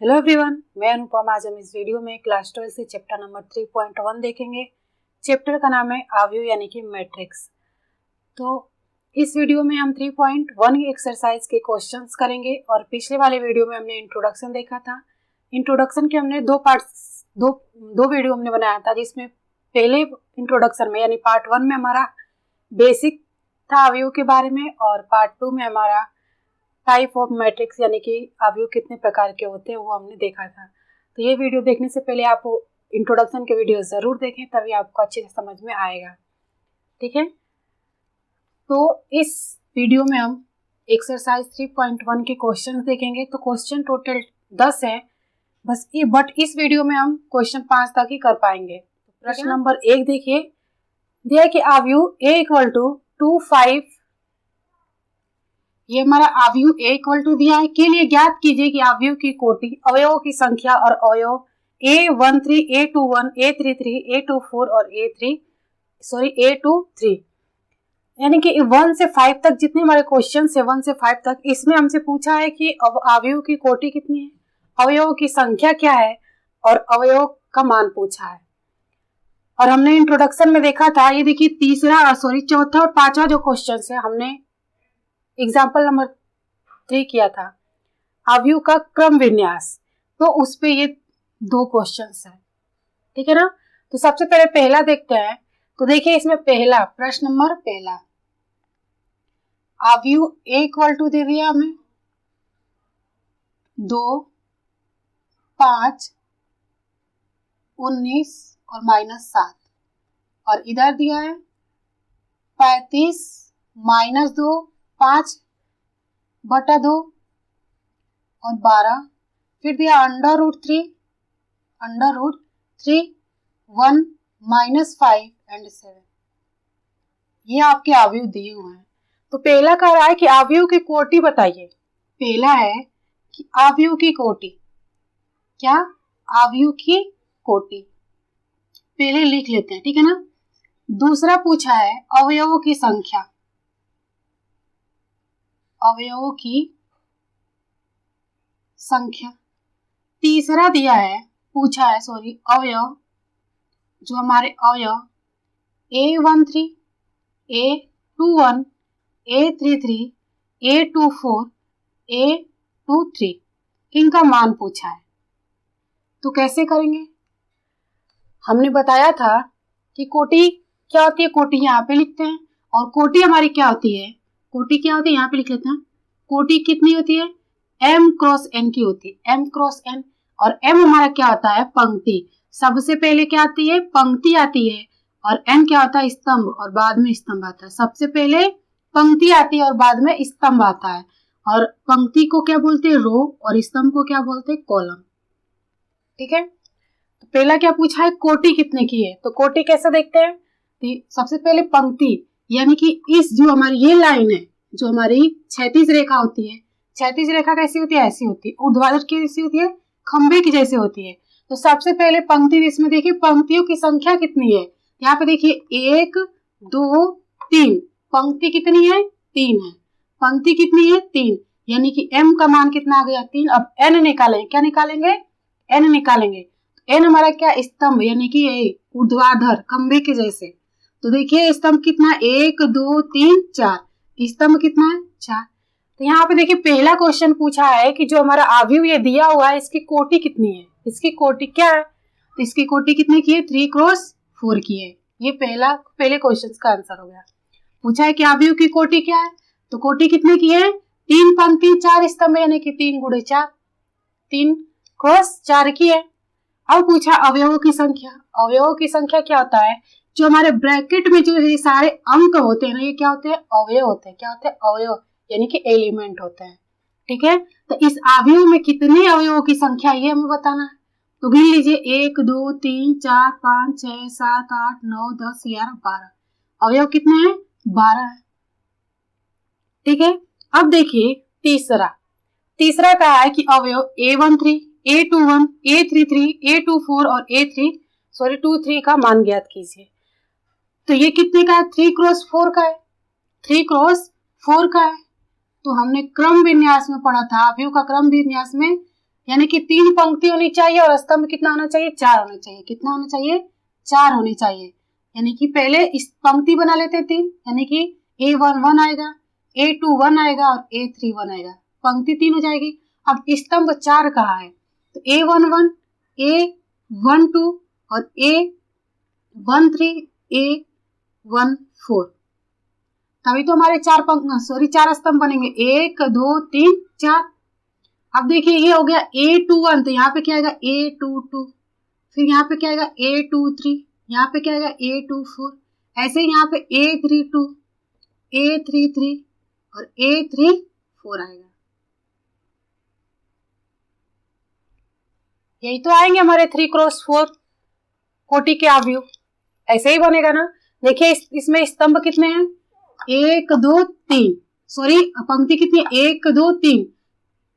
Hello everyone, मैं अनुपम। आज हम इस वीडियो में क्लास 12 से चैप्टर नंबर 3.1 देखेंगे। चैप्टर का नाम है अवयव यानी कि मैट्रिक्स। तो इस वीडियो में हम 3.1 की एक्सरसाइज के क्वेश्चंस करेंगे और पिछले वाले वीडियो में हमने इंट्रोडक्शन देखा था। इंट्रोडक्शन के हमने दो वीडियो हमने बनाया था, जिसमें पहले इंट्रोडक्शन में यानी पार्ट 1 में हमारा बेसिक था अवयव के बारे में और पार्ट 2 में हमारा टाइप ऑफ मैट्रिक्स यानी कि अवयव कितने प्रकार के होते हैं वो हमने देखा था। तो ये वीडियो देखने से पहले आप इंट्रोडक्शन के वीडियो ज़रूर देखें, तभी आपको अच्छे से समझ में आएगा। ठीक है, तो इस वीडियो में हम एक्सरसाइज 3.1 के क्वेश्चन देखेंगे। तो क्वेश्चन टोटल 10 है बस ये, बट इस वीडियो में हम क्वेश्चन 5 तक ही कर पाएंगे। तो प्रश्न नंबर 1 देखिए, दिया कि अवयव a इक्वल टू 2, 5, ये हमारा अवयव a इक्वल टू दिया है। के लिए ज्ञात कीजिए कि अवयव की कोटि, अवयवों की संख्या और अवयव a13, a21, a33, a24 और a23 यानी कि 1 से 5 तक जितने हमारे क्वेश्चन है 1 से 5 तक, इसमें हमसे पूछा है कि अवयव की कोटि कितनी है, अवयवों की संख्या क्या है और अवयव का मान पूछा है। और हमने इंट्रोडक्शन में देखा था, ये देखिए चौथा और पांचवा जो क्वेश्चन है हमने एग्जाम्पल नंबर 3 किया था, अवयव का क्रम विन्यास। तो उस पे ये दो क्वेश्चंस है। ठीक है ना। तो सबसे पहले पहला देखते हैं। तो देखिए इसमें पहला प्रश्न नंबर पहला, अवयव a इक्वल टू दे दिया हमें 2, 5, 19 और -7 और इधर दिया है 35 -2, 5/2 और 12, फिर दिया √3, 1 -5 एंड 7। ये आपके अवयव दिए हुए हैं। तो पहला कह रहा है कि अवयव की कोटि बताइए। पहला है कि अवयव की कोटि, क्या अवयव की कोटि पहले लिख लेते हैं, ठीक है ना। दूसरा पूछा है अवयवों की संख्या, अवयवों की संख्या। तीसरा दिया है अवयव, जो हमारे अवयव a13, a21, a33, a24, a23 इनका मान पूछा है। तो कैसे करेंगे, हमने बताया था कि कोटि क्या होती है। कोटि यहाँ पे लिखते हैं और कोटि हमारी क्या होती है, कोटि क्या होती है यहाँ पे लिख लेते हैं। कोटि कितनी होती है, m क्रॉस n की होती है, m क्रॉस n। और m हमारा क्या होता है, पंक्ति। सबसे पहले क्या आती है, पंक्ति आती है और n क्या होता है, स्तंभ, और बाद में स्तंभ आता है। सबसे पहले पंक्ति आती है और बाद में स्तंभ आता है। और पंक्ति को क्या बोलते हैं, रो, और स्तंभ को क्या बोलते हैं, कॉलम। ठीक है। तो पहला क्या पूछा है, कोटि कितने की है। तो कोटि कैसे देखते हैं, तो सबसे पहले पंक्ति यानी कि इस जो हमारी ये लाइन है, जो हमारी क्षैतिज रेखा होती है, क्षैतिज रेखा कैसी होती है, ऐसी होती है। ऊर्ध्वाधर कैसी होती है, खंबे की जैसे होती है। तो सबसे पहले पंक्ति, इसमें देखिए पंक्तियों की संख्या कितनी है। यहाँ पे देखिए 1, 2, 3, पंक्ति कितनी है, 3 है। पंक्ति कितनी है, 3, यानी कि m का मान कितना आ गया, 3। अब n निकालेंगे, क्या निकालेंगे, n निकालेंगे। n हमारा क्या, स्तंभ, यानी कि ऊर्ध्वाधर खंबे के जैसे। तो देखिए स्तंभ कितना, 1, 2, 3, 4, स्तंभ कितना है, 4। तो यहाँ पे देखिए पहला क्वेश्चन पूछा है कि जो हमारा अवयव ये दिया हुआ है इसकी कोटि कितनी है, इसकी कोटि क्या है। तो इसकी कोटि कितने की है, 3x4 की है। ये पहले क्वेश्चन का आंसर हो गया। पूछा है कि अवयव की कोटि क्या है, तो कोटि कितने की है, 3 पंक्ति 4 स्तंभ, यानी कि 3 × 4, 3x4 की है। अब पूछा अवयवों की संख्या। अवयवों की संख्या क्या होता है, जो हमारे ब्रैकेट में जो ये सारे अंक होते हैं ना, ये क्या होते हैं, अवयव होते हैं। क्या होते हैं, अवयव, यानी कि एलिमेंट होते हैं। ठीक है। तो इस अवयव में कितने अवयवों की संख्या ये हमें बताना है। तो गिन लीजिए 1, 2, 3, 4, 5, 6, 7, 8, 9, 10, 11, 12 अवयव कितने हैं, 12 है। ठीक है। अब देखिए तीसरा कहा है कि अवयव a13, a21, a33, a24 और a23 का मान ज्ञात कीजिए। तो ये कितने का है, 3x4 का है, 3x4 का है। तो हमने क्रम विन्यास में पढ़ा था, अवयव का क्रम विन्यास में यानी कि 3 पंक्ति होनी चाहिए और स्तंभ कितना होना चाहिए, 4 होना चाहिए। कितना होना चाहिए, 4 होनी चाहिए। यानी कि पहले इस पंक्ति बना लेते हैं 3, यानी कि A1 1 आएगा, A2 1 आएगा और A3 1 आएगा, पंक्ति 3 हो जाएगी। अब स्तंभ 4 कहाँ है, तो A1 1, A1 2 और A1 3, A1 4, तभी तो हमारे 4 स्तंभ बनेंगे, 1 2 3 4। अब देखिए ये हो गया A21, तो यहाँ पे क्या आएगा A22, फिर यहाँ पे क्या आएगा A23, यहाँ पे क्या आएगा A24, ऐसे ही यहाँ पे A32, A33 और A34 आएगा। यही तो आएंगे हमारे 3x4 कोटि के अवयव, ऐसे ही बनेगा ना। देखिए इसमें स्तंभ कितने हैं, 1 2 3, सॉरी पंक्ति कितनी, 1 2 3,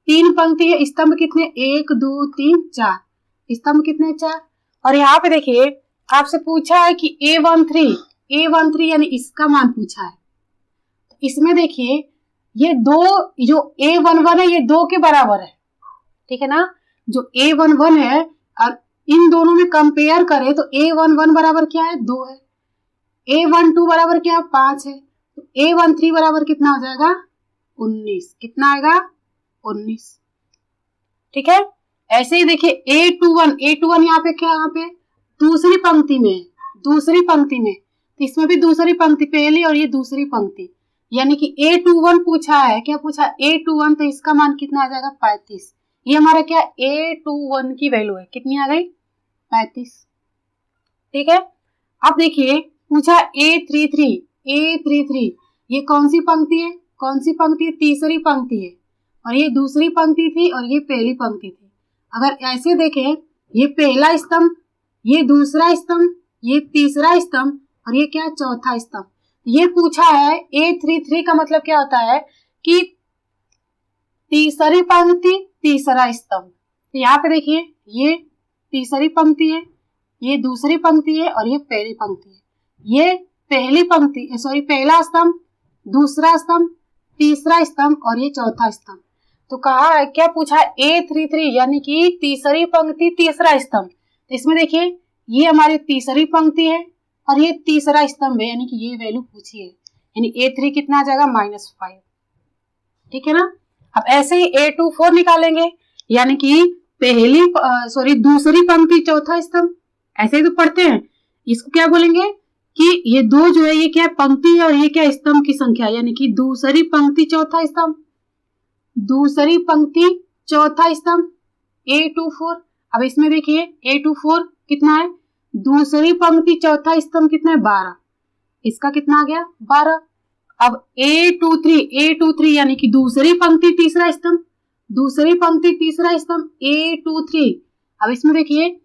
3 पंक्ति है, स्तंभ कितने 1 2 3 4, स्तंभ कितने 4। और यहाँ पे देखिए आपसे पूछा है कि A13 यानी इसका मान पूछा है। इसमें देखिए ये दो, जो A11 है ये 2 के बराबर है, ठीक है ना। जो A11 है और इन दोनों में कंपेयर करें तो A11 बराबर क्या है, 2 है, A12 बराबर क्या है, 5 है, तो A13 बराबर कितना हो जाएगा, 19। कितना आएगा, 19, ठीक है। ऐसे ही देखिए A21 यहाँ पे क्या, यहाँ पे दूसरी पंक्ति में, तो इसमें भी दूसरी पंक्ति, पहली और ये दूसरी पंक्ति, यानी कि A21 पूछा है, क्या पूछा A21, तो इसका मान कितना आ जाएगा, 35। ये हमारा क्या A21 की वैल्यू है, कितनी आ गई, 35, ठीक है। अब देखिए पूछा A33, ये कौन सी पंक्ति है, तीसरी पंक्ति है, और ये दूसरी पंक्ति थी और ये पहली पंक्ति थी। अगर ऐसे देखें, ये पहला स्तंभ, ये दूसरा स्तंभ, ये तीसरा स्तंभ और ये क्या, चौथा स्तंभ। ये पूछा है A33 का मतलब क्या होता है कि तीसरी पंक्ति तीसरा स्तंभ। तो यहाँ पे देखिए ये तीसरी पंक्ति है, ये दूसरी पंक्ति है और ये पहली पंक्ति है। ये पहली पंक्ति, सॉरी पहला स्तंभ, दूसरा स्तंभ, तीसरा स्तंभ और ये चौथा स्तंभ। तो कहा है, क्या पूछा है A33 यानी कि तीसरी पंक्ति तीसरा स्तंभ। तो इसमें देखिए ये हमारी तीसरी पंक्ति है और ये तीसरा स्तंभ है, यानी कि ये वैल्यू पूछी है, यानी A3 कितना आ जाएगा, -5, ठीक है ना। अब ऐसे ही A24 निकालेंगे, यानी कि दूसरी पंक्ति चौथा स्तंभ, ऐसे ही तो पढ़ते हैं। इसको क्या बोलेंगे कि ये दो जो है ये क्या पंक्ति है और ये क्या स्तंभ की संख्या, यानी कि दूसरी पंक्ति चौथा स्तंभ, दूसरी पंक्ति चौथा स्तंभ A24। अब इसमें देखिए A24 कितना है, दूसरी पंक्ति चौथा स्तंभ कितना है, 12, इसका कितना आ गया, 12। अब A23 यानी कि दूसरी पंक्ति तीसरा स्तंभ, दूसरी पंक्ति तीसरा स्तंभ A23। अब इसमें देखिए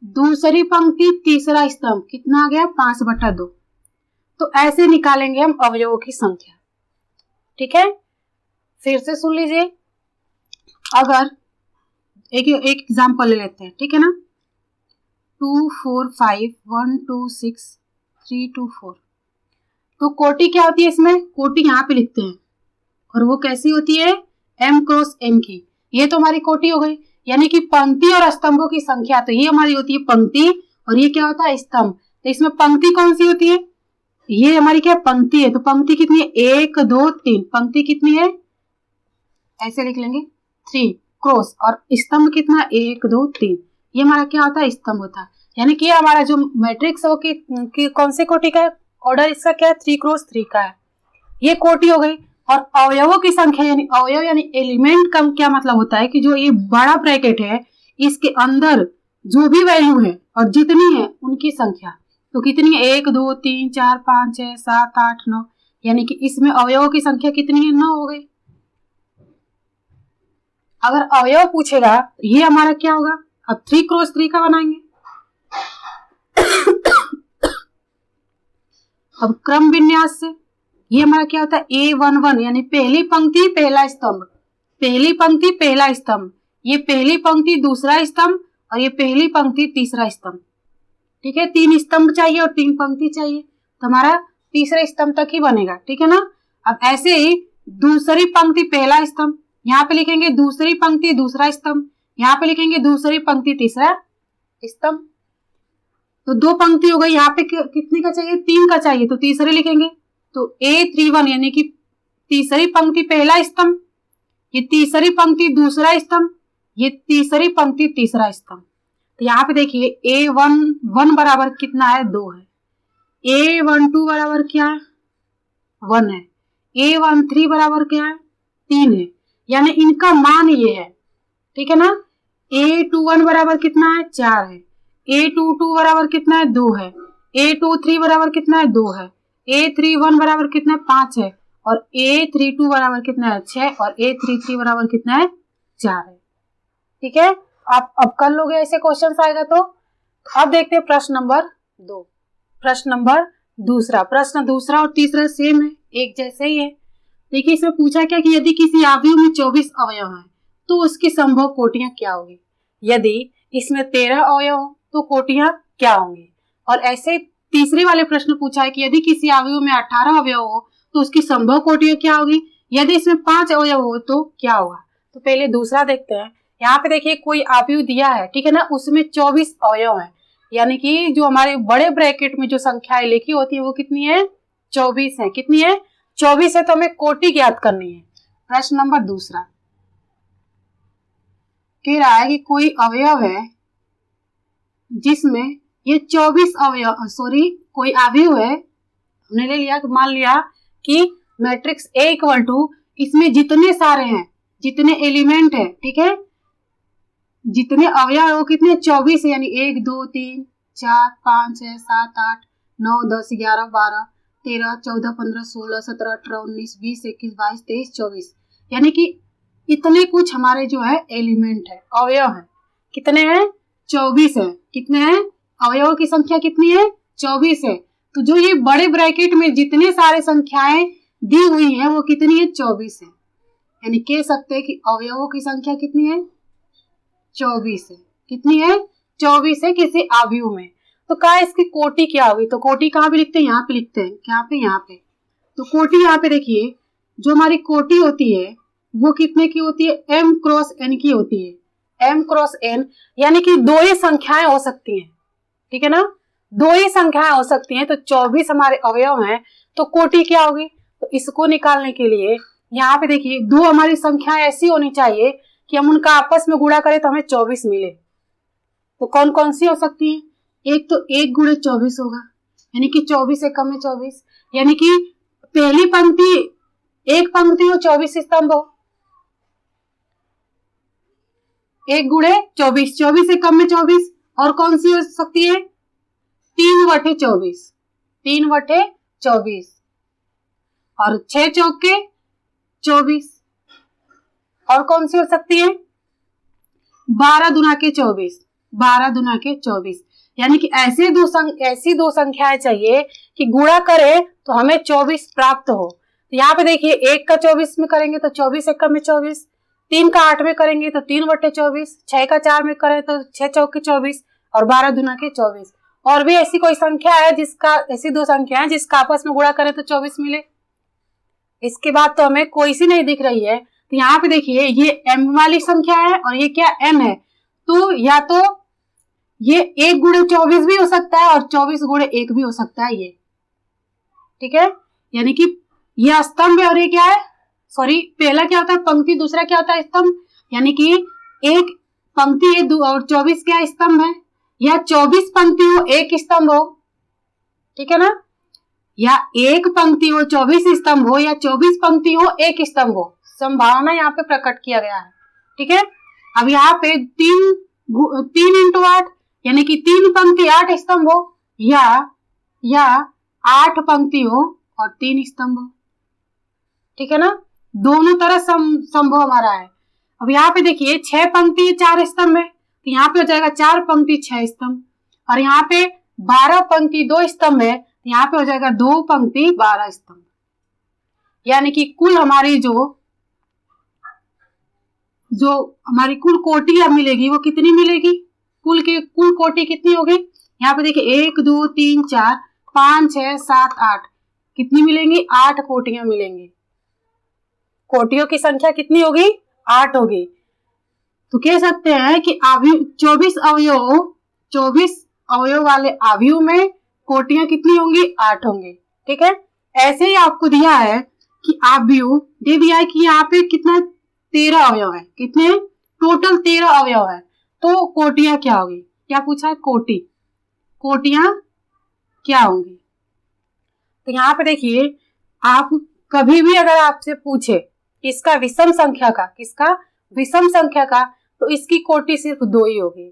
दूसरी पंक्ति तीसरा स्तंभ कितना आ गया, 5/2। तो ऐसे निकालेंगे हम अवयवों की संख्या, ठीक है। फिर से सुन लीजिए, अगर एक एग्जाम्पल ले लेते हैं, ठीक है ना। 2 4 5 1 2 6 3 2 4। तो कोटि क्या होती है, इसमें कोटि यहाँ पे लिखते हैं और वो कैसी होती है, m×n की। ये तो हमारी कोटि हो गई, यानी कि पंक्ति और स्तंभों की संख्या। तो ये हमारी होती है पंक्ति और ये क्या होता है, स्तंभ। तो इसमें पंक्ति कौन सी होती है, ये हमारी क्या पंक्ति है। तो पंक्ति कितनी है, 1 2 3, पंक्ति कितनी है, ऐसे लिख लेंगे 3 क्रॉस, और स्तंभ कितना 1 2 3, ये हमारा क्या होता है, स्तंभ होता है। यानी कि हमारा जो मैट्रिक्स हो कि कौन से कोटि का है, ऑर्डर इसका क्या है, 3x3 का है, ये कोटि हो गई। और अवयवों की संख्या, यानी अवयव यानी एलिमेंट का क्या मतलब होता है कि जो ये बड़ा ब्रैकेट है इसके अंदर जो भी वैल्यू है और जितनी है उनकी संख्या। तो कितनी है, 1 2 3 4 5 6 7 8 9, यानी कि इसमें अवयवों की संख्या कितनी है, 9 हो गई। अगर अवयव पूछेगा ये हमारा क्या होगा, अब 3x3 का बनाएंगे। अब क्रम विन्यास से ये हमारा क्या होता है, A11 यानी पहली पंक्ति पहला स्तंभ, पहली पंक्ति पहला स्तंभ, ये पहली पंक्ति दूसरा स्तंभ और ये पहली पंक्ति तीसरा स्तंभ, ठीक है। 3 स्तंभ चाहिए और 3 पंक्ति चाहिए, तो हमारा तीसरे स्तंभ तक ही बनेगा, ठीक है ना। अब ऐसे ही दूसरी पंक्ति पहला स्तंभ, यहाँ पे लिखेंगे दूसरी पंक्ति दूसरा स्तंभ, यहाँ पे लिखेंगे दूसरी पंक्ति तीसरा स्तंभ। तो 2 पंक्ति हो गई, यहाँ पे कितने का चाहिए, 3 का चाहिए, तो तीसरे लिखेंगे। तो A31 यानी कि तीसरी पंक्ति पहला स्तंभ, ये तीसरी पंक्ति दूसरा स्तंभ, ये तीसरी पंक्ति तीसरा स्तंभ। तो यहाँ पे देखिए A11 बराबर कितना है, 2 है। A12 बराबर क्या है, 1 है। A13 बराबर क्या है, 3 है। यानी इनका मान ये है, ठीक है ना। A21 बराबर कितना है, 4 है। A22 बराबर कितना है, 2 है। A23 बराबर कितना है, 2 है। A31 बराबर कितना है, 5 है। और A32 बराबर कितना है, 6। और A33 बराबर कितना है, 4 है। ठीक है, आप अब कर लोगे ऐसे क्वेश्चन आएगा तो। अब देखते हैं प्रश्न नंबर 2। प्रश्न नंबर दूसरा, प्रश्न दूसरा और तीसरा सेम है, एक जैसे ही है। देखिए इसमें पूछा क्या कि यदि किसी अवयव में 24 अवयव हैं तो उसकी संभव कोटियां क्या होगी। यदि इसमें 13 अवयव हो तो कोटियां क्या होंगी। और ऐसे तीसरे वाले प्रश्न पूछा है कि यदि किसी अवयव में 18 अवयव हो तो उसकी संभव कोटियां क्या होगी। यदि इसमें 5 अवयव हो तो क्या होगा। तो पहले दूसरा देखते हैं। यहाँ पे देखिए कोई अवयव दिया है, ठीक है ना, उसमें 24 अवयव है, यानी कि जो हमारे बड़े ब्रैकेट में जो संख्याएं लिखी होती है वो कितनी है, 24 है। कितनी है, 24 है। तो हमें कोटि ज्ञात करनी है। प्रश्न नंबर दूसरा कह रहा है कि कोई अवयव है जिसमें ये 24 अवयव, कोई अवयव है, हमने ले लिया, मान लिया कि मैट्रिक्स A इक्वल टू इसमें जितने सारे हैं, जितने एलिमेंट है, ठीक है, जितने अवयव है वो कितने, 24 है। यानी 1 2 3 4 5 6 7 8 9 10 11 12 13 14 15 16 17 18 19 20 21 22 23 24, यानी कि इतने कुछ हमारे जो है एलिमेंट है, अवयव है। कितने हैं, 24 है। कितने हैं, अवयवों की संख्या कितनी है, 24 है। तो जो ये बड़े ब्रैकेट में जितने सारे संख्याएं दी हुई है वो कितनी है, 24 है। यानी कह सकते हैं कि अवयवों की संख्या कितनी है, 24 है। कितनी है, 24 है किसी अवयव में। तो कहा इसकी कोटि क्या होगी। तो कोटि कहाँ पे लिखते हैं, यहाँ पे लिखते हैं, यहाँ पे, यहाँ पे। तो कोटि यहाँ पे देखिए, जो हमारी कोटि होती है वो कितने की होती है, m क्रॉस n की होती है। m क्रॉस n यानी कि 2 ही संख्याएं हो सकती हैं, ठीक है ना, 2 ही संख्याएं हो सकती हैं। तो 24 हमारे अवयव हैं, तो कोटि क्या होगी। तो इसको निकालने के लिए यहाँ पे देखिए 2 हमारी संख्याएं ऐसी होनी चाहिए कि हम उनका आपस में गुणा करें तो हमें 24 मिले। तो कौन कौन सी हो सकती है, एक तो 1 गुणे 24 होगा, यानी कि 24 से कम है 24, यानी कि पहली पंक्ति, एक पंक्ति हो 24 स्तंभ हो, 1 गुणे 24, 24 से कम में 24। और कौन सी हो सकती है, 3/24, 3/24। और 6 चौके 24। और कौन सी हो सकती है, 12 दुना के 24, 12 दुना के 24। यानी कि ऐसी दो संख्याएं चाहिए कि गुणा करें तो हमें 24 प्राप्त हो। तो यहाँ पे देखिए 1 का 24 में करेंगे तो 24 1 में 24, 3 का 8 में करेंगे तो 3/24, 6 का 4 में करें तो 6 चौके 24 और 12 दुना के 24। और भी ऐसी कोई संख्या है जिसका, ऐसी 2 संख्या है जिसका आपस में गुणा करें तो 24 मिले। इसके बाद तो हमें कोई सी नहीं दिख रही है। तो यहाँ पे देखिए ये m वाली संख्या है और ये क्या n है। तो या तो ये 1 गुणे 24 भी हो सकता है और 24 गुणे 1 भी हो सकता है ये, ठीक है। यानी कि ये स्तंभ है और ये क्या है, पहला क्या होता है पंक्ति, दूसरा क्या होता है स्तंभ। यानी कि एक पंक्ति है और 24 क्या स्तंभ है, या 24 पंक्ति हो 1 स्तंभ हो, ठीक है ना, या एक पंक्ति हो 24 स्तंभ हो, या 24 पंक्ति हो 1 स्तंभ हो। संभावना यहाँ पे प्रकट किया गया है, ठीक है। अब यहाँ पे 3 इंटू 8 यानी कि 3 पंक्ति 8 स्तंभ हो, या 8 पंक्ति हो और 3 स्तंभ हो, ठीक है ना, दोनों तरह संभव हमारा है। अब यहाँ पे देखिए 6 पंक्ति 4 स्तंभ है, तो यहाँ पे हो जाएगा 4 पंक्ति 6 स्तंभ। और यहाँ पे 12 पंक्ति 2 स्तंभ है, यहाँ पे हो जाएगा 2 पंक्ति 12 स्तंभ। यानी कि कुल हमारी जो हमारी कुल कोटि अब मिलेगी वो कितनी मिलेगी, कुल कोटि कितनी होगी। यहाँ पे देखिए 1 2 3 4 5 6 7 8 कितनी मिलेंगी, 8 कोटियां मिलेंगी। कोटियों की संख्या कितनी होगी, 8 होगी। तो कह सकते हैं कि 24 अवयव वाले अवयव में कोटियां कितनी होंगी? 8 होंगी। ठीक है, ऐसे ही आपको दिया है कि अवयव दे दिया है कि यहाँ पे कितना 13 अवयव है। कितने? टोटल 13 अवयव है। तो कोटियां क्या होगी? क्या पूछा है? कोटियां क्या होंगी? तो यहाँ पे देखिए, आप कभी भी अगर आपसे पूछे किसका विषम संख्या का, तो इसकी कोटि सिर्फ 2 ही होगी।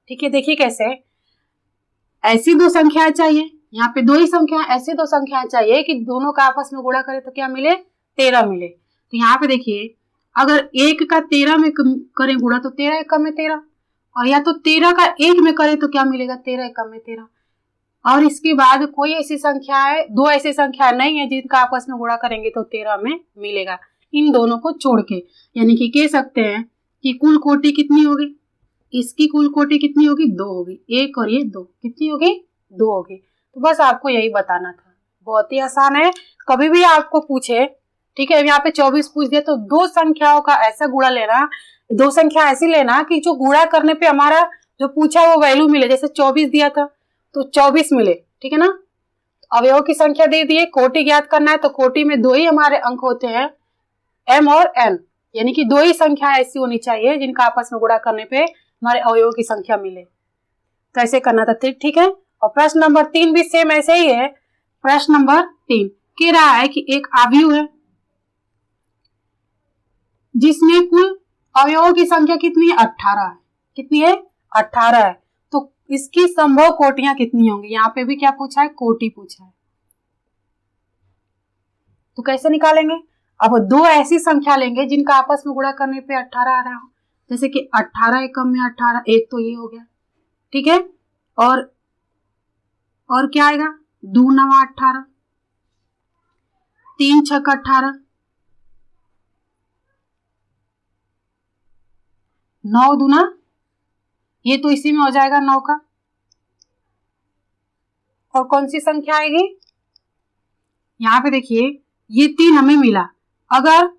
ठीक है, देखिए कैसे, ऐसी 2 संख्याएं चाहिए, यहाँ पे 2 ही संख्या, ऐसी 2 संख्याएं चाहिए कि दोनों का आपस में गुणा करे तो क्या मिले? 13 मिले। तो यहाँ पे देखिए, अगर 1 का 13 में करें गुणा तो 13 एकम में 13, और या तो 13 का 1 में करें तो क्या मिलेगा? 13 एकम में 13। और इसके बाद कोई ऐसी संख्या है, 2 ऐसी संख्या नहीं है जिनका आपस में गुणा करेंगे तो 13 में मिलेगा, इन दोनों को छोड़ के। यानी कि कह सकते हैं कि कुल कोटि कितनी होगी? इसकी कुल कोटि कितनी होगी? 2 होगी। 1 और ये 2 कितनी होगी? 2 होगी। तो बस आपको यही बताना था, बहुत ही आसान है। कभी भी आपको पूछे, ठीक है, यहाँ पे 24 पूछ दिया तो 2 संख्याओं का ऐसा गुणा लेना, 2 संख्या ऐसी लेना कि जो गुणा करने पे हमारा जो पूछा वो वैल्यू मिले। जैसे 24 दिया था तो 24 मिले, ठीक है ना। अवयवों की संख्या दे दिए, कोटि ज्ञात करना है तो कोटि में 2 ही हमारे अंक होते हैं, m और n, यानी कि 2 ही संख्या ऐसी होनी चाहिए जिनका आपस में गुणा करने पे हमारे अवयवों की संख्या मिले। तो ऐसे करना था, ठीक है। और प्रश्न नंबर 3 भी सेम ऐसे ही है। प्रश्न नंबर 3 कह रहा है कि एक अवयव है जिसमें कुल अवयवों की संख्या कितनी है? 18 है। कितनी है? 18 है। तो इसकी संभव कोटियां कितनी होंगी? यहाँ पे भी क्या पूछा है? कोटि पूछा है। तो कैसे निकालेंगे? अब 2 ऐसी संख्या लेंगे जिनका आपस में गुणा करने पे 18 आ रहा हो। जैसे कि 18 एकम में 18, एक तो ये हो गया, ठीक है। और क्या आएगा? 2 9 18, 3 6 18, 9 दूना, ये तो इसी में हो जाएगा 9 का। और कौन सी संख्या आएगी? यहाँ पे देखिए, ये 3 हमें मिला। अगर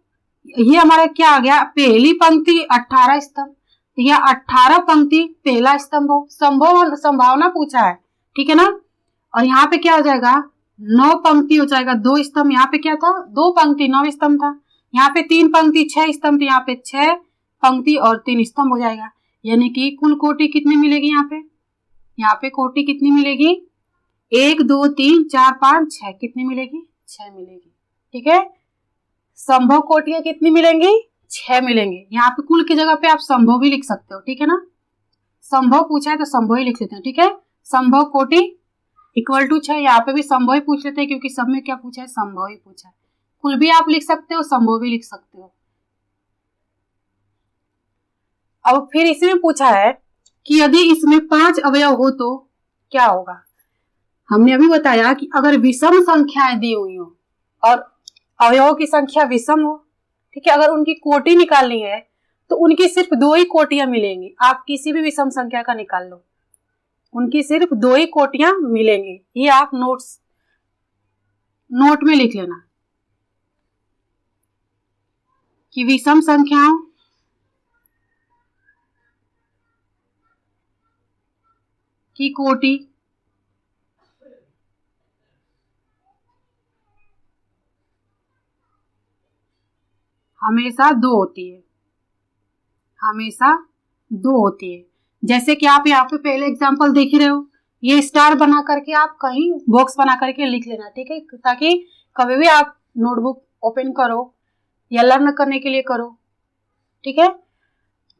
ये हमारा क्या आ गया? पहली पंक्ति 18 स्तंभ, तो यह 18 पंक्ति पहला स्तंभ हो, संभावना पूछा है, ठीक है ना। और यहाँ पे क्या हो जाएगा? 9 पंक्ति हो जाएगा, 2 स्तंभ। यहाँ पे क्या था? 2 पंक्ति 9 स्तंभ था। यहाँ पे 3 पंक्ति 6 स्तंभ, यहाँ पे 6 पंक्ति और 3 स्तंभ हो जाएगा। यानी कि कुल कोटि कितनी मिलेगी? यहाँ पे कोटि कितनी मिलेगी? 1 2 3 4 5 6, कितनी मिलेगी? 6 मिलेगी, ठीक है। संभव कोटियां कितनी मिलेंगी? 6 मिलेंगे। यहाँ पे कुल की जगह पे आप संभव भी लिख सकते हो, ठीक है ना। संभव पूछा है तो संभव ही लिख लेते हैं, ठीक है। संभव कोटि इक्वल टू 6, यहाँ पे भी संभव ही पूछ लेते हैं क्योंकि सब में क्या पूछा है? संभव ही पूछा है। कुल भी आप लिख सकते हो, संभव भी लिख सकते हो। अब फिर इसमें पूछा है कि यदि इसमें 5 अवयव हो तो क्या होगा? हमने अभी बताया कि अगर विषम संख्याएं दी हुई हो और अवयवों की संख्या विषम हो, ठीक है, अगर उनकी कोटि निकालनी है तो उनकी सिर्फ 2 ही कोटियां मिलेंगी। आप किसी भी विषम संख्या का निकाल लो, उनकी सिर्फ 2 ही कोटियां मिलेंगी। ये आप नोट में लिख लेना कि विषम संख्याओं की कोटि हमेशा 2 होती है, हमेशा 2 होती है। जैसे कि आप यहाँ पे पहले एग्जांपल देख ही रहे हो, ये स्टार बना करके आप कहीं बॉक्स बना करके लिख लेना, ठीक है, ताकि कभी भी आप नोटबुक ओपन करो या लर्न करने के लिए करो, ठीक है।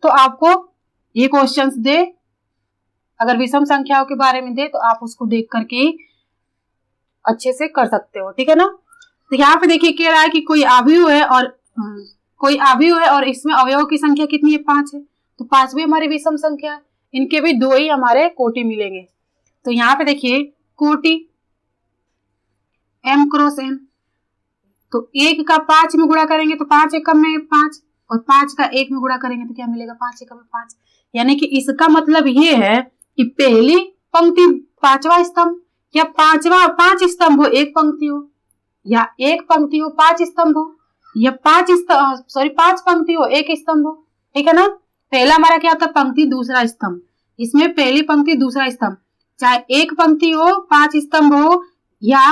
तो आपको ये क्वेश्चंस दे, अगर विषम संख्याओं के बारे में दे तो आप उसको देख करके अच्छे से कर सकते हो, ठीक है ना। तो यहाँ पे देखिए कह रहा है कि कोई अवयव है और इसमें अवयवों की संख्या कितनी है? 5 है। तो 5 भी हमारी विषम संख्या है, इनके भी 2 ही हमारे कोटि मिलेंगे। तो यहाँ पे देखिए कोटि m क्रॉस n, तो 1 का 5 में गुणा करेंगे तो 5 एकम में 5, और 5 का 1 में गुणा करेंगे तो क्या मिलेगा? 5 एकम में 5। यानी कि इसका मतलब ये है कि पहली पंक्ति 5वां स्तंभ, या 5 स्तंभ हो 1 पंक्ति हो, या 1 पंक्ति हो 5 स्तंभ हो, या 5 पंक्ति हो 1 स्तंभ हो, ठीक है ना। पहला हमारा क्या होता है, पंक्ति दूसरा स्तंभ। इसमें पहली पंक्ति दूसरा स्तंभ, चाहे एक पंक्ति हो 5 स्तंभ हो या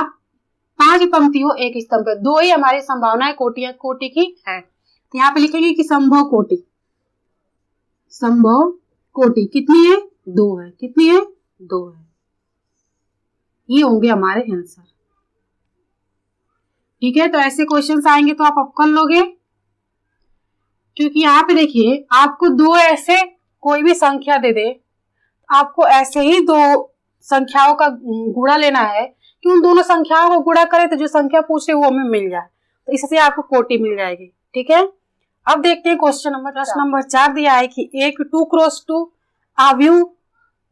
5 पंक्ति हो 1 स्तंभ, दो ही हमारी संभावनाएं कोटि की है। तो यहाँ पे लिखेंगे कि संभव कोटि, संभव कोटि कितनी है, 2 है। कितनी है, 2 है। ये होंगे हमारे आंसर। ठीक है, तो ऐसे क्वेश्चंस आएंगे तो आप कर लोगे, क्योंकि यहाँ पे देखिए आपको दो ऐसे कोई भी संख्या दे दे, आपको ऐसे ही दो संख्याओं का गुणा लेना है कि उन दोनों संख्याओं को गुणा करें तो जो संख्या पूछे वो हमें मिल जाए, तो इससे आपको कोटि मिल जाएगी। ठीक है, अब देखते हैं क्वेश्चन नंबर, प्रश्न नंबर 4 दिया है कि एक 2x2 अवयव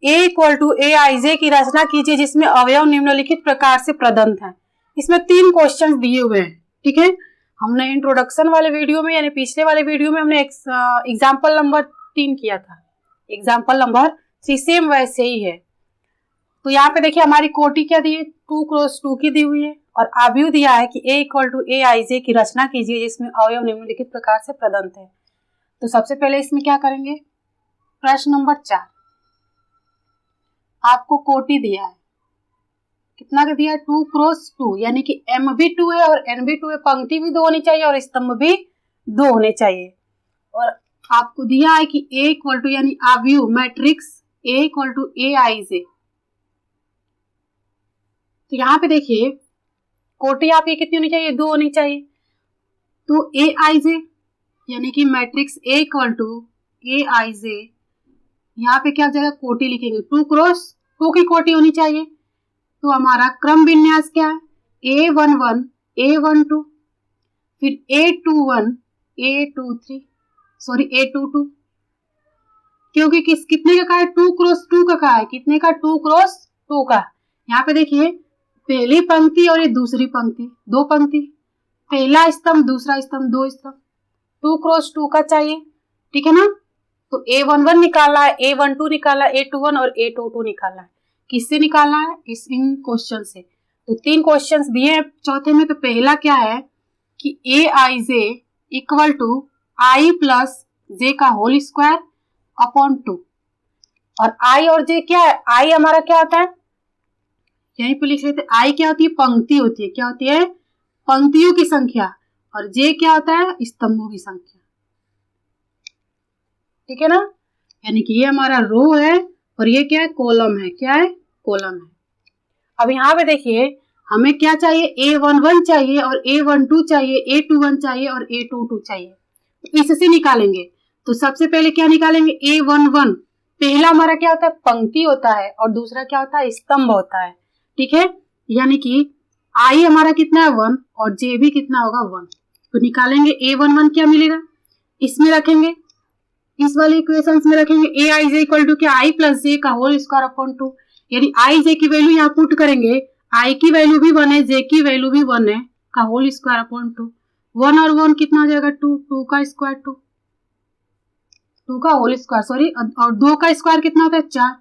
A इक्वल टू AIJ की रचना कीजिए जिसमें अवयव निम्नलिखित प्रकार से प्रदत्त हैं। इसमें 3 क्वेश्चन दिए हुए हैं। ठीक है, हमने इंट्रोडक्शन वाले वीडियो में यानी पिछले वाले वीडियो में हमने एग्जाम्पल नंबर 3 किया था, एग्जाम्पल नंबर 3 सेम वैसे ही है। तो यहाँ पे देखिए हमारी कोटि क्या दी है, 2x2 की दी हुई है, और अवयव दिया है कि A इक्वल टू AIJ की रचना कीजिए जिसमें अवयव निम्नलिखित प्रकार से प्रदत्त है। तो सबसे पहले इसमें क्या करेंगे, प्रश्न नंबर 4 आपको कोटि दिया है, कितना का दिया है, 2x2, यानी कि M भी 2 है और N भी 2 है, पंक्ति भी 2 होनी चाहिए और स्तंभ भी 2 होने चाहिए। और आपको दिया है कि A इक्वल टू यानी अवयव matrix A equal to AIJ। तो यहाँ पे देखिए कोटि आप ये कितनी होनी चाहिए, 2 होनी चाहिए। तो AIJ यानी कि matrix A equal to AIJ, यहाँ पे क्या हो जाएगा, कोटि लिखेंगे 2x2 की कोटि होनी चाहिए। तो हमारा क्रम विन्यास क्या है, A11 A12 फिर A21 A23 सॉरी A22, क्योंकि कितने का कहा है, 2x2 का कहा है, कितने का, 2x2 का। यहाँ पे देखिए पहली पंक्ति और ये दूसरी पंक्ति, 2 पंक्ति, पहला स्तंभ दूसरा स्तंभ, 2 स्तंभ, 2x2 का चाहिए। ठीक है ना, तो A11 निकालना है, A12 निकालना है, A21 और A22 निकालना है। किससे निकालना है, इन क्वेश्चन से। तो 3 क्वेश्चंस दिए हैं चौथे में। तो पहला क्या है कि AIJ equal to I plus J का होल स्क्वायर अपॉन 2, और I और J क्या है, I हमारा क्या होता है, यहीं पे लिख लेते हैं, I क्या होती है, पंक्ति होती है, क्या होती है, पंक्तियों की संख्या, और J क्या होता है, स्तंभों की संख्या। ठीक है ना, यानी कि ये हमारा रो है और ये क्या है, कॉलम है, क्या है, कॉलम है। अब यहाँ पे देखिए हमें क्या चाहिए, A11 चाहिए और A12 चाहिए, A21 चाहिए और A22 चाहिए, तो इससे निकालेंगे। तो सबसे पहले क्या निकालेंगे, A11, पहला हमारा क्या होता है, पंक्ति होता है और दूसरा क्या होता है, स्तंभ होता है। ठीक है, यानी कि I हमारा कितना है, 1 और J भी कितना होगा, 1। तो निकालेंगे A11 क्या मिलेगा, इसमें रखेंगे, इस वाले इक्वेशन में रखेंगे AIJ इक्वल टू क्या, I प्लस J का होल स्क्वायर अपॉन 2, यानी I J की वैल्यू यहाँ पुट करेंगे, I की वैल्यू भी 1 है, J की वैल्यू भी 1 है, का होल स्क्वायर अपॉन 2, 1 और 1 कितना हो जाएगा, 2, 2 का स्क्वायर 2 का होल स्क्वायर सॉरी, और 2 का स्क्वायर कितना होता है, 4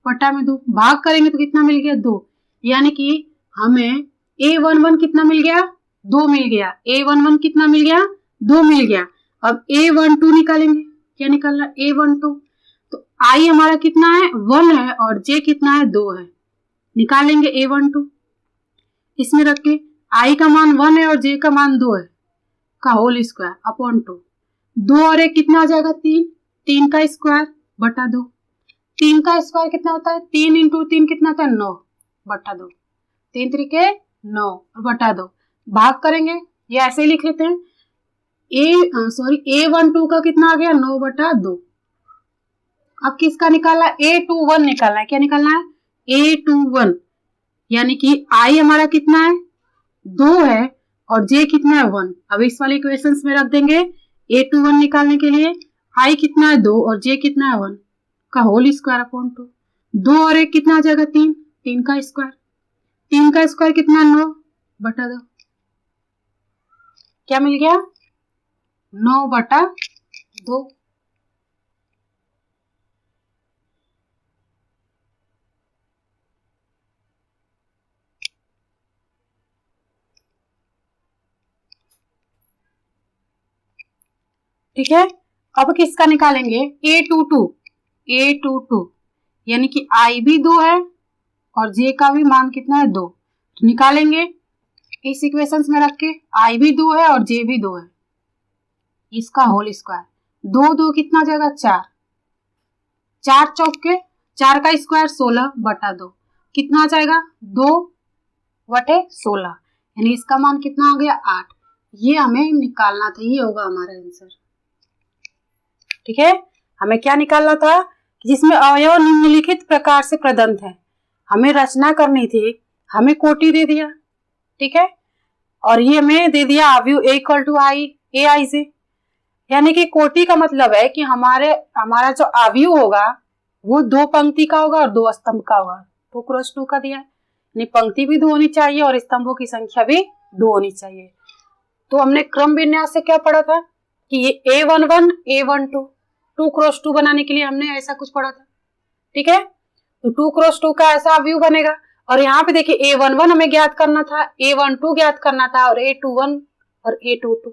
बटा में 2, भाग करेंगे तो कितना मिल गया, 2, यानी कि हमें A11 कितना मिल गया, 2 मिल गया, A11 कितना मिल गया, 2 मिल गया। अब A12 निकालेंगे, क्या निकालना, A12, तो I हमारा कितना है, 1 है और J कितना है, 2 है, निकालेंगे A12, इसमें रख के I का मान 1 है और J का मान 2 है, का होल स्क्वायर अपॉन 2, 2 और 1 कितना हो जाएगा, 3, 3 का स्क्वायर बटा 2, 3 का स्क्वायर कितना होता है, 3 इंटू 3 कितना होता है, 9 बटा 2, 3 तरीके 9 और बटा 2, भाग करेंगे, ये ऐसे ही लिख लेते हैं, A12 का कितना आ गया, 9 बटा 2। अब किसका निकालना है, A21 निकालना है, क्या निकालना है, A21, यानी कि I हमारा कितना है, 2 है और J कितना है, 1। अब इस वाले इक्वेशंस में रख देंगे, A21 निकालने के लिए I कितना है, 2 और J कितना है, 1 का होल स्क्वायर अपॉन 2, 2 और 1 कितना आ जाएगा, 3, 3 का स्क्वायर, 3 का स्क्वायर कितना, 9 बटा 2, क्या मिल गया, 9 बटा 2। ठीक है, अब किसका निकालेंगे, A22 यानी कि I भी 2 है और J का भी मान कितना है 2, तो निकालेंगे इस इक्वेशंस में रख के। I भी 2 है और J भी 2 है, इसका होल स्क्वायर, 2 2 कितना जाएगा 4, 4 चौक के 4 का स्क्वायर 16/2, कितना आ जाएगा 2/16, यानी इसका मान कितना आ गया 8। ये हमें निकालना था, ये होगा हमारा आंसर। ठीक है, हमें क्या निकालना था, जिसमें अवयव निम्नलिखित प्रकार से प्रदत्त है। हमें रचना करनी थी, हमें कोटि दे दिया, ठीक है, और ये हमें दे दिया अवयव A=I यानी कि कोटि का मतलब है कि हमारा जो अवयव होगा वो 2 पंक्ति का होगा और 2 स्तंभ का होगा। 2 क्रॉस 2 का दिया है, यानी पंक्ति भी 2 होनी चाहिए और स्तंभों की संख्या भी 2 होनी चाहिए। तो हमने क्रम विन्यास से क्या पढ़ा था कि ये A11 A12 2 क्रॉस 2 बनाने के लिए हमने ऐसा कुछ पढ़ा था, ठीक है। तो 2 क्रॉस 2 का ऐसा व्यू बनेगा। और यहाँ पे देखिए A11 हमें ज्ञात करना था, A12 ज्ञात करना था और A21 और A22,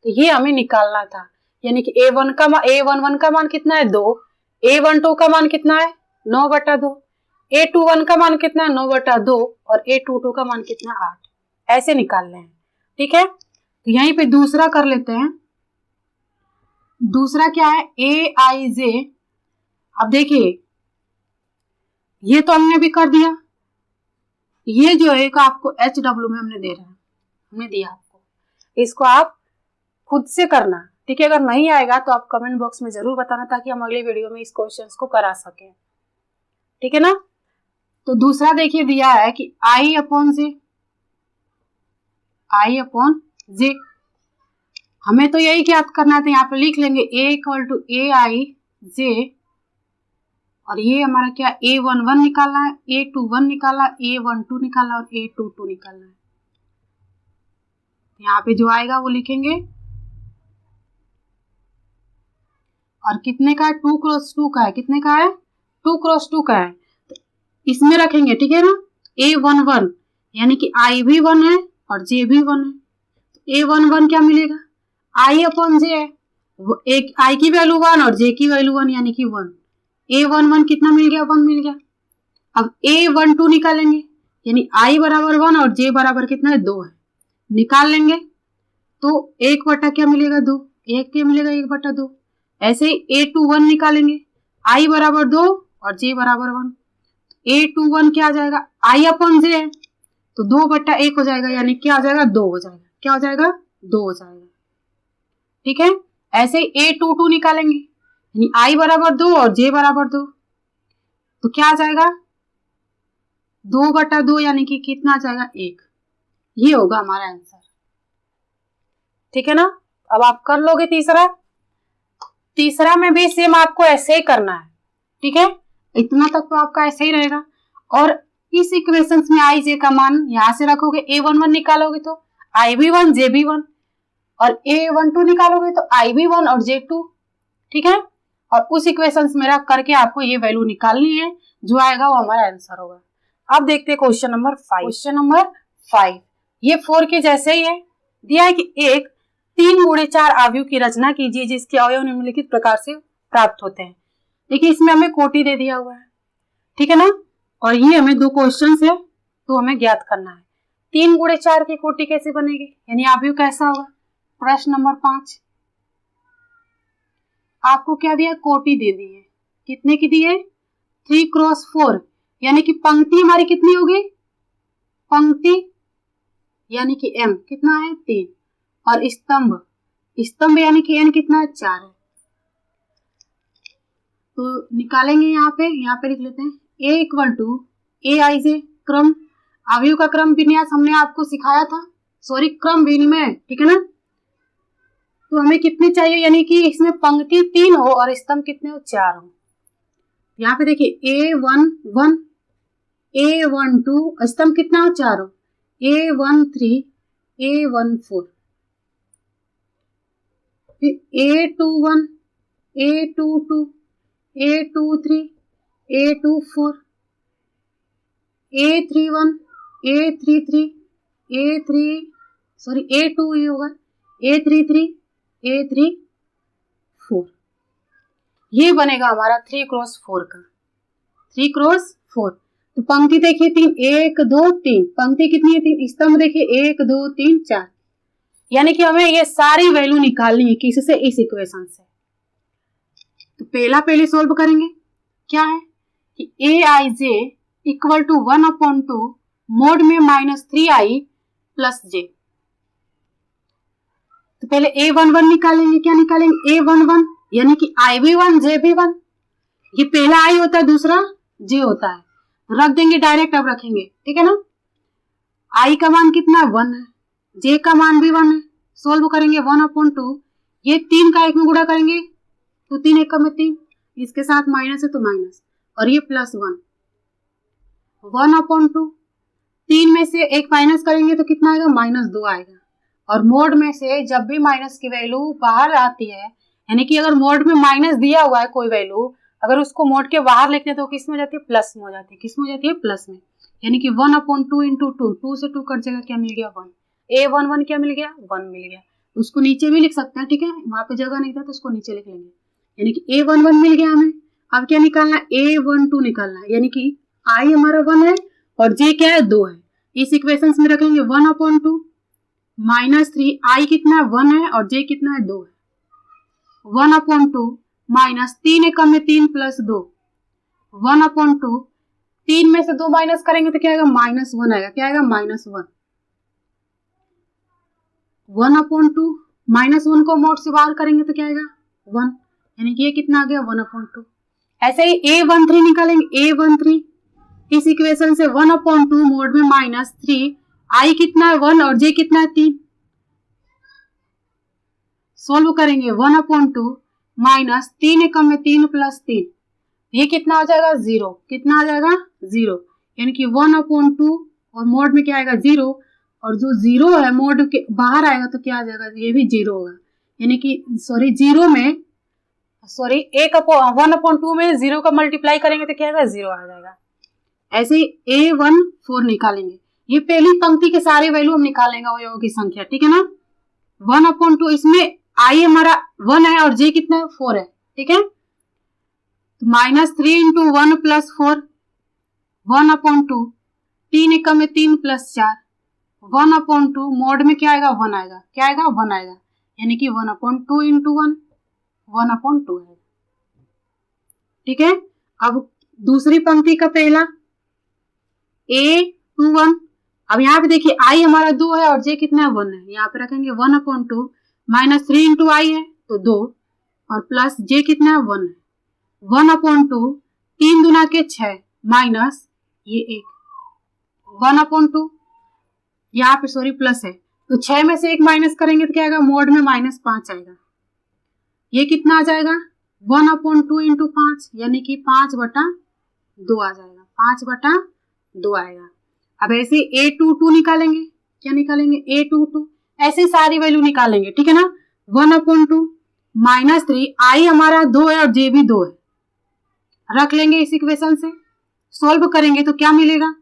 तो ये हमें निकालना था। यानी कि A11 का मान कितना है 2, A12 का मान कितना है 9/2, A21 का मान कितना है 9/2 और A22 का मान कितना है 8, ऐसे निकालने हैं, ठीक है। तो यहीं पे दूसरा कर लेते हैं। दूसरा क्या है AIJ। अब देखिए ये तो हमने भी कर दिया, ये जो है आपको HW में हमने दिया आपको, इसको आप खुद से करना, ठीक है। अगर नहीं आएगा तो आप कमेंट बॉक्स में जरूर बताना ताकि हम अगले वीडियो में इस क्वेश्चन को करा सकें, ठीक है ना। तो दूसरा देखिए दिया है कि I/J, हमें तो यही ज्ञात करना था, यहाँ पे लिख लेंगे A=AIJ और ये हमारा क्या A11 निकालना है, A21 निकालना, A12 निकालना और A22 निकालना है। यहाँ पे जो आएगा वो लिखेंगे और कितने का है 2 क्रॉस 2 का है, कितने का है 2 क्रॉस 2 का है, तो इसमें रखेंगे, ठीक है ना। A11 यानी कि I भी 1 है और J भी 1 है, तो A11 क्या मिलेगा I/J है, वो एक I की वैल्यू 1 और J की वैल्यू 1 यानी कि 1, A11 कितना मिल गया 1 मिल गया। अब A12 निकालेंगे, यानी I बराबर 1 और J बराबर कितना है 2 है, निकाल लेंगे तो 1 बटा क्या मिलेगा 2, 1 क्या मिलेगा 1/2। ऐसे ही A21 निकालेंगे, I बराबर 2 और J बराबर 1, A21 क्या आ जाएगा I/J है तो 2/1 हो जाएगा, यानी क्या हो जाएगा 2 हो जाएगा, क्या हो जाएगा 2 हो जाएगा, ठीक है। ऐसे ही A22 निकालेंगे, यानी I बराबर 2 और J बराबर 2, तो क्या आ जाएगा 2/2 यानी कि कितना आ जाएगा 1, ये होगा हमारा आंसर, ठीक है ना। अब आप कर लोगे तीसरा में भी सेम आपको ऐसे ही करना है, ठीक है। इतना तक तो आपका ऐसे ही रहेगा और इस इक्वेशंस में I/J का मान यहां से रखोगे, A11 निकालोगे तो I भी 1 J भी 1 और A12 निकालोगे तो I भी 1 और J 2, ठीक है। और उस इक्वेशंस में रख करके आपको ये वैल्यू निकालनी है, जो आएगा वो हमारा आंसर होगा। अब देखते हैं क्वेश्चन नंबर 5। ये 4 के जैसे ही है, दिया है कि एक 3x4 अवयव की रचना कीजिए जिसके अवयव निम्नलिखित प्रकार से प्राप्त होते हैं। देखिए इसमें हमें कोटि दे दिया हुआ है, ठीक है ना, और ये हमें 2 क्वेश्चन है तो हमें ज्ञात करना है 3x4 की कोटि कैसे बनेगी, यानी अवयव कैसा होगा। प्रश्न नंबर 5 आपको क्या दिया, कोटि दे दी है, कितने की दी है 3x4, यानी कि पंक्ति हमारी कितनी होगी, पंक्ति यानी कि M कितना है 3 और स्तंभ यानी कि N कितना है 4 है। तो निकालेंगे, यहाँ पे लिख लेते हैं A=AIJ, क्रम अवयव का क्रम विन्यास हमने आपको सिखाया था, क्रम विनिमय, ठीक है ना। तो हमें कितने चाहिए, यानी कि इसमें पंक्ति 3 हो और स्तंभ कितने हो 4 हो। यहाँ पे देखिए A11 A12 स्तंभ कितना हो 4 हो, A13 A14 फिर A21 A22 A23 A24 A31 A33 A2 ये होगा A33 A34, ये बनेगा हमारा 3 क्रॉस 4 का, 3 क्रॉस 4। तो पंक्ति देखिए 3, 1 2 3, पंक्ति कितनी है 3, स्तंभ देखिए 1 2 3 4, यानी कि हमें ये सारी वैल्यू निकालनी है किससे, इस इक्वेशन से। तो पहले सोल्व करेंगे, क्या है कि aij इक्वल टू 1/2 मोड में -3i प्लस j। तो पहले a11 निकालेंगे, क्या निकालेंगे a11 यानी कि i भी 1 j भी 1। ये पहला i होता है, दूसरा j होता है, रख देंगे डायरेक्ट, अब रखेंगे, ठीक है ना। i का मान कितना है 1 है, j का मान भी 1 है, सोल्व करेंगे 1/2, ये 3 का 1 में गुणा करेंगे तो 3 1 में 3, इसके साथ माइनस है तो माइनस, और ये +1, 1/2, 3 में से 1 माइनस करेंगे तो कितना आएगा -2 आएगा। और मोड में से जब भी माइनस की वैल्यू बाहर आती है, यानी कि अगर मोड में माइनस दिया हुआ है कोई वैल्यू, अगर उसको मोड के बाहर लिखते हैं तो किस में हो जाती है, प्लस में हो जाती है, किस में हो जाती है, प्लस में। यानी कि 1/2 इंटू 2, 2 से 2 कट जाएगा, क्या मिल गया 1, a11 क्या मिल गया 1 मिल गया। उसको नीचे भी लिख सकते हैं, ठीक है, वहां पे जगह नहीं था तो उसको नीचे लिख लेंगे, यानी कि a11 मिल गया हमें। अब क्या निकालना है, a12 निकालना है, यानी कि i हमारा 1 है और j क्या है 2 है, इस इक्वेशन में रखेंगे 1/2 -3, i कितना है 1 है और j कितना है 2 है, 1/2 माइनस 3 1 में 3 प्लस 2, 1/2, 3 में से 2 माइनस करेंगे तो क्या आएगा -1 आएगा, क्या आएगा -1, 1/2 -1 को मोड से बाहर करेंगे तो क्या आएगा 1, यानी कि ये कितना आ गया 1/2। ऐसे ही a13 निकालेंगे, a13 इस इक्वेशन से 1/2 मोड में -3, i कितना है 1 और j कितना है 3, सोल्व करेंगे 1/2 माइनस 3 1 में 3 प्लस 3, ये कितना हो जाएगा 0, कितना आ जाएगा 0, यानी कि 1/2 और मोड में क्या आएगा 0, और जो 0 है मोड के बाहर आएगा तो क्या आ जाएगा, ये भी 0 होगा, यानी कि 1/2 में 0 का मल्टीप्लाई करेंगे तो क्या आएगा 0 आ जाएगा। ऐसे ही a14 निकालेंगे, ये पहली पंक्ति के सारे वैल्यू हम निकालेंगे अवयवों की संख्या, ठीक है ना। 1/2 इसमें i हमारा 1 है और j कितना है 4 है, ठीक है, तो -3 इंटू 1 प्लस 4, 1/2, 3 1 में 3 प्लस 4, 1/2 मोड में क्या आएगा 1 आएगा, क्या आएगा 1 आएगा, यानी कि 1/2 इंटू 1, 1/2 है, ठीक है। अब दूसरी पंक्ति का पहला a21, अब यहाँ पे देखिए i हमारा 2 है और j कितना है 1 है, यहाँ पे रखेंगे 1/2 -3 इंटू i है तो 2 और प्लस j कितना है 1 है, 1/2 3 दूना के 6 माइनस ये 1, 1/2 यहाँ पे प्लस है तो 6 में से 1 माइनस करेंगे तो क्या आएगा, मोड में -5 आएगा, ये कितना आ जाएगा 1/2 इंटू 5, यानी कि 5/2 आ जाएगा, 5/2 आएगा। अब ऐसे a22 निकालेंगे, क्या निकालेंगे a22, ऐसे सारी वैल्यू निकालेंगे, ठीक है ना। 1/2 -3, i हमारा 2 है और j भी 2 है, रख लेंगे इस इक्वेशन से, सोल्व करेंगे तो क्या मिलेगा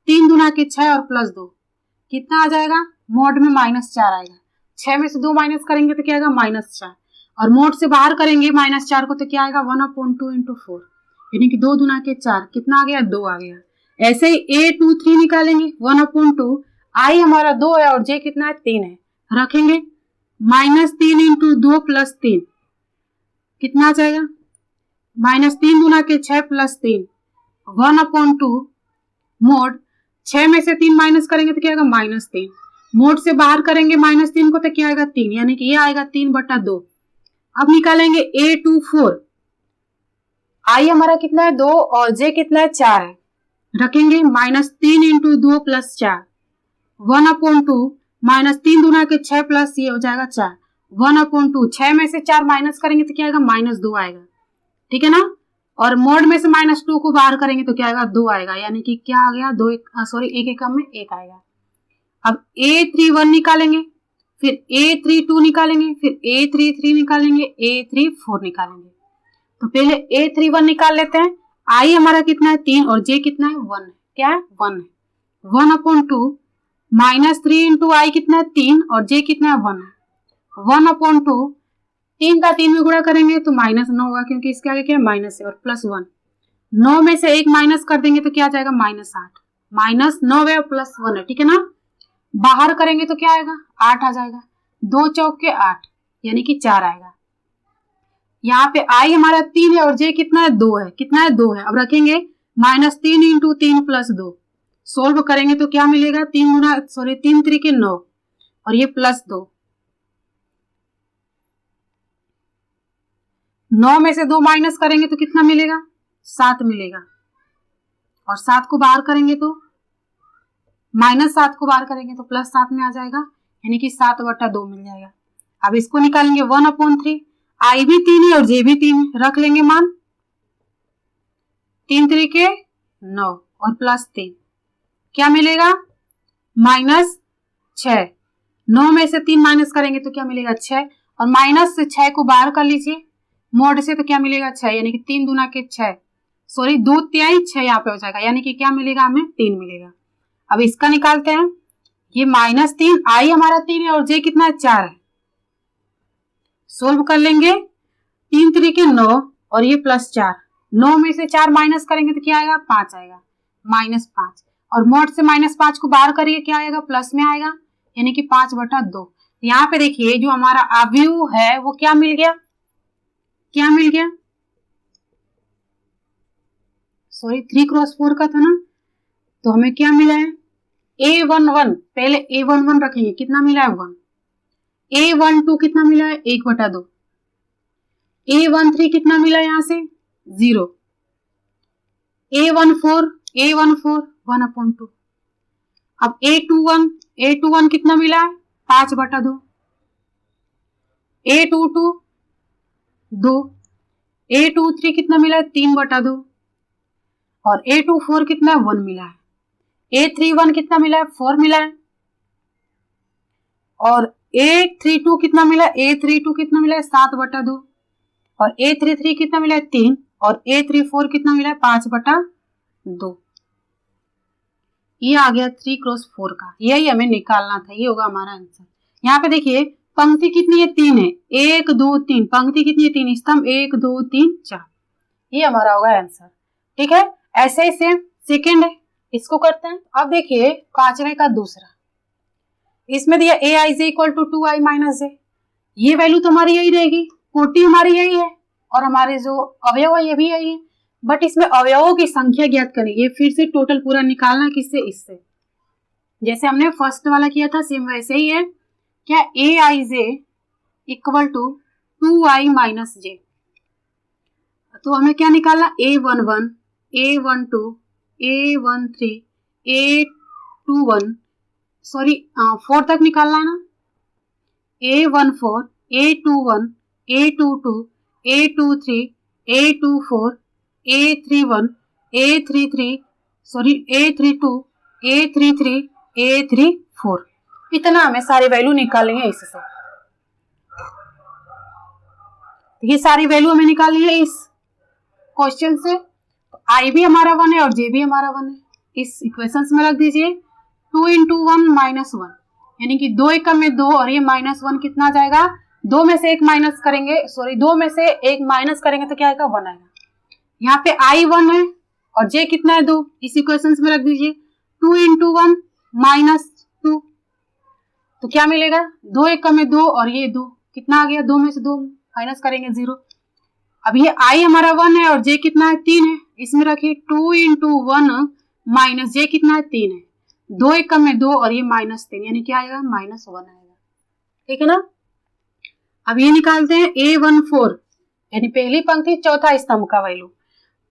3 दूना के 6 और प्लस 2, कितना आ जाएगा, मोड में -4 आएगा, 6 में से 2 माइनस करेंगे तो क्या आएगा -4, और मोड से बाहर करेंगे -4 को तो क्या आएगा 1/2 इंटू 4, यानी कि 2 दूना के 4, कितना आ गया 2 आ गया। ऐसे ही a23 निकालेंगे, 1/2 i हमारा 2 है और j कितना है 3 है, रखेंगे -3 इंटू 2 प्लस 3, कितना आ जाएगा -3 दूना के 6 प्लस 3, 1/2 मोड 6 में से 3 माइनस करेंगे तो क्या आएगा -3, मोड से बाहर करेंगे -3 को तो क्या आएगा 3, यानी कि ये आएगा 3/2। अब निकालेंगे a24, i हमारा कितना है 2 और j कितना है 4 है, रखेंगे -3 इंटू 2 प्लस 4, 1/2 -3 दूना के 6 प्लस ये हो जाएगा 4, 1/2 6 में से 4 माइनस करेंगे तो क्या आएगा -2 आएगा, ठीक है ना। और मोड में से -2 को बाहर करेंगे तो क्या आएगा 2 आएगा, यानी कि क्या आ गया 2 1 1 में 1 आएगा। अब a31 निकालेंगे, फिर a32 निकालेंगे, फिर a33 निकालेंगे, a34 निकालेंगे। तो पहले a31 निकाल लेते हैं, i हमारा कितना है 3 और j कितना है 1 है, क्या है 1 है, 1/2 -3 इंटू i कितना है 3 और j कितना है 1 है, 1/2 3 का 3 में गुणा करेंगे तो -9 होगा, क्योंकि इसके आगे क्या है माइनस है, और +1। 9 में से 1 माइनस कर देंगे तो क्या आ जाएगा -8। -9 है और +1 है, ठीक है ना। बाहर करेंगे तो क्या आएगा 8 आ जाएगा। 2 चौक के 8 यानी कि 4 आएगा। यहाँ पे आई हमारा 3 है और जे कितना है 2 है। कितना है 2 है। अब रखेंगे -3 × 3 + 2। सोल्व करेंगे तो क्या मिलेगा 3 3 के 9 और ये +2। 9 में से 2 माइनस करेंगे तो कितना मिलेगा 7 मिलेगा, और 7 को बाहर करेंगे तो -7 को बाहर करेंगे तो +7 में आ जाएगा, यानी कि 7/2 मिल जाएगा। अब इसको निकालेंगे 1/3। आई भी 3 है और जे भी 3 है, रख लेंगे मान। 3 3 के 9 और +3 क्या मिलेगा -6। 9 में से 3 माइनस करेंगे तो क्या मिलेगा 6, और माइनस से 6 को बाहर कर लीजिए मोड से तो क्या मिलेगा 6, यानी कि 3 दूना के 6, सॉरी 2 तिहाई 6 यहाँ पे हो जाएगा, यानी कि क्या मिलेगा हमें 3 मिलेगा। अब इसका निकालते हैं। ये -3 आई हमारा 3 है और जे कितना है 4 है। सोल्व कर लेंगे 3 3 के 9 और ये +4। 9 में से 4 माइनस करेंगे तो क्या आएगा 5 आएगा, -5, और मोड से -5 को बाहर करिए क्या आएगा प्लस में आएगा, यानी कि 5/2। यहाँ पे देखिए जो हमारा अवयव है वो क्या मिल गया, क्या मिल गया, सॉरी 3 × 4 का था ना, तो हमें क्या मिला है A11। पहले A11 रखेंगे, कितना मिला है 1। A12 कितना मिला है 1/2। A13 कितना मिला है यहाँ से 0। A14 1/2। अब A21 कितना मिला है 5/2। A22 2। A23 कितना मिला है 3/2, और A24 कितना है 1 मिला है। A31 कितना मिला है 4 मिला है, और A32 कितना मिला है, A32 कितना मिला है 7/2, और A33 कितना मिला है 3, और A34 कितना मिला है 5/2। ये आ गया 3 × 4 का, यही हमें निकालना था, ये होगा हमारा आंसर। यहाँ पे देखिए पंक्ति कितनी है 3 है, 1 2 3, पंक्ति कितनी है 3, स्तंभ 1 2 3 4, ये हमारा होगा आंसर। ठीक है, ऐसे ही सेम सेकेंड है, इसको करते हैं। अब देखिए पांचवे का दूसरा, इसमें दिया aij = 2i - j। ये वैल्यू तो हमारी यही रहेगी, कोटि हमारी यही है, और हमारे जो अवयव है ये भी यही है, बट इसमें अवयवों की संख्या ज्ञात करनी है। फिर से टोटल पूरा निकालना किससे, इससे, जैसे हमने फर्स्ट वाला किया था सेम वैसे ही है। क्या aij = 2i - j, तो हमें क्या निकालना A11 A12 A13 A21, sorry 4 तक निकालना है ना, A14 A21 A22 A23 A24 A31 A33, sorry A32 A33 A34, इतना हमें सारी वैल्यू निकालेंगे इससे। ये सारी वैल्यू हमें निकालनी है इस क्वेश्चन से। आई भी हमारा 1 है और जे भी हमारा 1 है, इस इक्वेशन में रख दीजिए। 2 × 1 -1, यानी कि 2 एकम में 2 और ये -1 कितना जाएगा, 2 में से 1 माइनस करेंगे, सॉरी 2 में से 1 माइनस करेंगे तो क्या आएगा 1 आएगा। यहाँ पे आई 1 है और जे कितना है 2, इस इक्वेशन में रख दीजिए। 2 × 1 -2, तो क्या मिलेगा 2 एकम में 2 और ये 2 कितना आ गया, 2 में से 2 माइनस करेंगे 0। अब ये आई हमारा 1 है और जे कितना है 3 है, इसमें रखिए 2 × 1 - जे कितना है 3 है, 2 एकम में 2 और ये -3, यानी क्या आएगा -1 आएगा। ठीक है ना। अब ये निकालते हैं A14, यानी पहली पंक्ति चौथा स्तंभ का वैल्यू।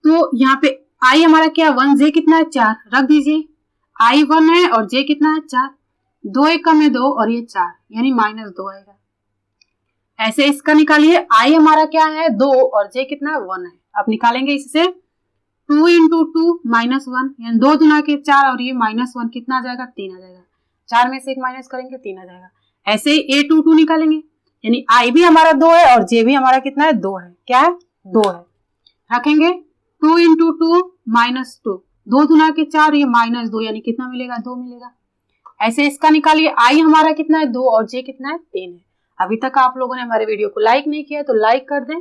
तो यहाँ पे आई हमारा क्या 1, जे कितना है 4, रख दीजिए। आई 1 है और जे कितना है 4, 2 एकम में 2 और ये 4, यानी -2 आएगा। ऐसे इसका निकालिए, आई हमारा क्या है 2 और जे कितना है 1 है। अब निकालेंगे इससे 2 × 2 -1, यानी 2 दूना के 4 और ये -1 कितना आ जाएगा 3 आ जाएगा। 4 में से 1 माइनस करेंगे 3 आ जाएगा। ऐसे ही A22 निकालेंगे, यानी आई भी हमारा 2 है और जे भी हमारा कितना है 2 है, क्या है 2 है। रखेंगे 2 × 2 -2, 2 दूना के 4 ये -2, यानी कितना मिलेगा 2 मिलेगा। ऐसे इसका निकालिए, आई हमारा कितना है 2 और जे कितना है 3 है। अभी तक आप लोगों ने हमारे वीडियो को लाइक नहीं किया तो लाइक कर दें।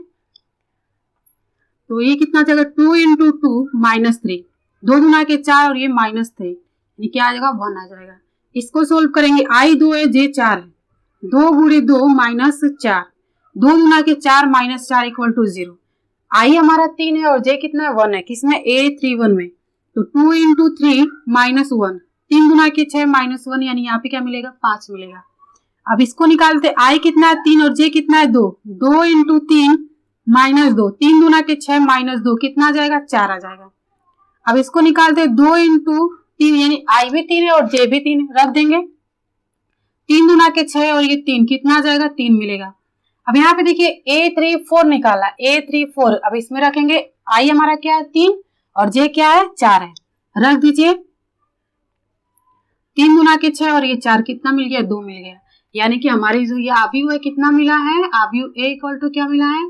तो ये कितना आ जाएगा 2 × 2 -3, 2 दूना के 4 और ये -3, यानी क्या आ जाएगा 1 आ जाएगा। इसको सोल्व करेंगे, I 2 है, J 4 है, 2 × 2 -4, 2 दूना के 4 -4 = 0। I हमारा 3 है और J कितना है 1 है, किसमें A31 में। तो 2 × 3 -1, 3 दूना के 6 -1, यानी यहाँ पे क्या मिलेगा 5 मिलेगा। अब इसको निकालते, I कितना है 3 और J कितना है 2, 2 × 3 -2, 3 दूना के 6 -2 कितना आ जाएगा 4 आ जाएगा। अब इसको निकालते 2 × 3, यानी I भी 3 है और J भी 3 है, रख देंगे। 3 दूना के 6 और ये 3 कितना आ जाएगा 3 मिलेगा। अब यहाँ पे देखिए A34 निकाला, A34, अब इसमें रखेंगे I हमारा क्या है 3 और J क्या है 4 है, रख दीजिए। 3 दूना के 6 और ये 4 कितना मिल गया 2 मिल गया, यानी कि हमारी जो ये आव्यूह है कितना मिला है, आव्यूह A = क्या मिला है,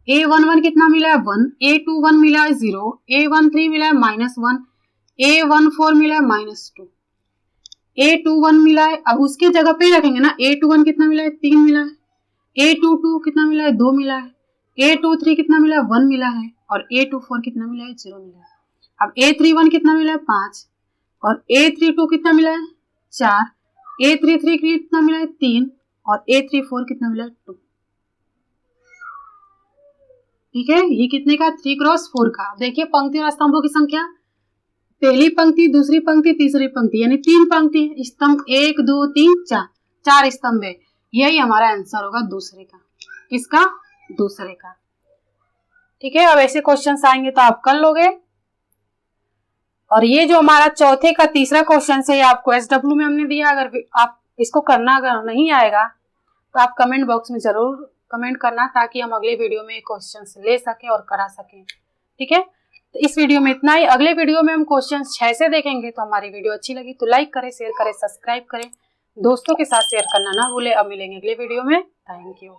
A11 कितना मिला है 1, A21 मिला है 0, A13 मिला है -1, A14 मिला है -2, A21 मिला है। अब उसकी जगह पे रखेंगे ना, A21 कितना मिला है 3 मिला है, A22 कितना मिला है 2 मिला है, A23 कितना मिला है 1 मिला है और A24 कितना मिला है 0 मिला है। अब A31 कितना मिला है 5 और A32 कितना मिला है 4, A33 कितना मिला है 3 और A34 कितना मिला है 2। ठीक है, ये कितने का 3 × 4 का। देखिए पंक्ति और स्तंभों की संख्या, पहली पंक्ति, दूसरी पंक्ति, तीसरी पंक्ति, यानी 3 पंक्ति, स्तंभ 1 2 3 4, 4 स्तंभ है। यही हमारा आंसर होगा दूसरे का। किसका, दूसरे का। ठीक है, अब ऐसे क्वेश्चंस आएंगे तो आप कर लोगे। और ये जो हमारा चौथे का तीसरा क्वेश्चन है, ये आपको SW में हमने दिया। अगर आप इसको करना अगर नहीं आएगा तो आप कमेंट बॉक्स में जरूर कमेंट करना, ताकि हम अगले वीडियो में क्वेश्चंस ले सकें और करा सकें। ठीक है, तो इस वीडियो में इतना ही। अगले वीडियो में हम क्वेश्चन 6 से देखेंगे। तो हमारी वीडियो अच्छी लगी तो लाइक करें, शेयर करें, सब्सक्राइब करें, दोस्तों के साथ शेयर करना ना भूलें। अब मिलेंगे अगले वीडियो में। Thank you.